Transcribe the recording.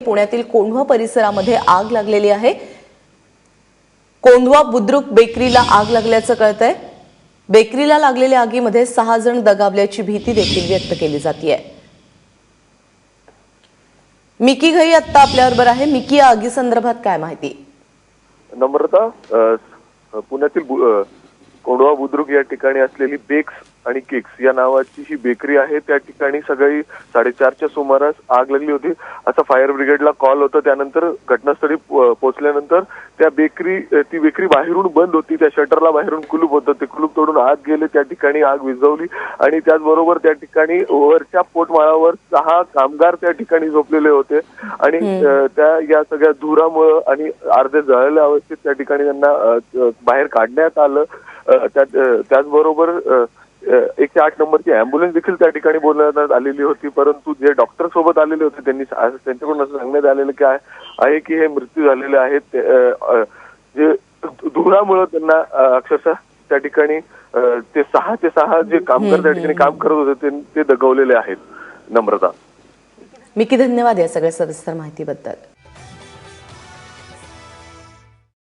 पुण्यातील कोंढवा परिसरामध्ये आग लागलेली आहे। कोंढवा बुद्रुक बेकरीला आग लागल्याचं कळतंय। बेकरीला लागलेल्या आगीमध्ये 6 जण दगावल्याची भीती देखील व्यक्त केली जाते। मिकी घई आता आपल्याबरोबर आहे। मिकी, या आगी संदर्भात काय माहिती? नम्रता, पुण्यातील कोंढवा बुद्रुक या ठिकाणी असलेली बेक्स आणि केक्स या नावाची ही बेकरी आहे। त्या ठिकाणी सकाळी 4:30च्या सुमारास आग लागली होती असा फायर ब्रिगेडला कॉल होता। त्यानंतर घटनास्थळी पोहोचल्यानंतर ती बेकरी बाहेरून बंद होती। त्या शटरला बाहेरून कुलूप होतं, ते कुलूप तोडून आत गेले, त्या ठिकाणी आग विझवली आणि त्याचबरोबर त्या ठिकाणी वरच्या पोटमाळावर 6 कामगार त्या ठिकाणी झोपलेले होते आणि त्या या सगळ्या धुरामुळे आणि अर्धे जळलेल्या अवस्थेत त्या ठिकाणी त्यांना बाहेर काढण्यात आलं। त्याचबरोबर 108 नंबरची अँब्युलन्स देखील त्या ठिकाणी बोलवण्यात आलेली होती, परंतु जे डॉक्टर सोबत आलेले होते त्यांच्याकडून असं सांगण्यात आलेलं काय आहे की हे मृत्यू झालेले आहेत। जे धुरामुळे त्यांना अक्षरशः त्या ठिकाणी ते 6 जे कामगार त्या ठिकाणी काम करत होते ते दगावलेले आहेत। नम्रता, मिकी, धन्यवाद या सगळ्या सविस्तर माहितीबद्दल।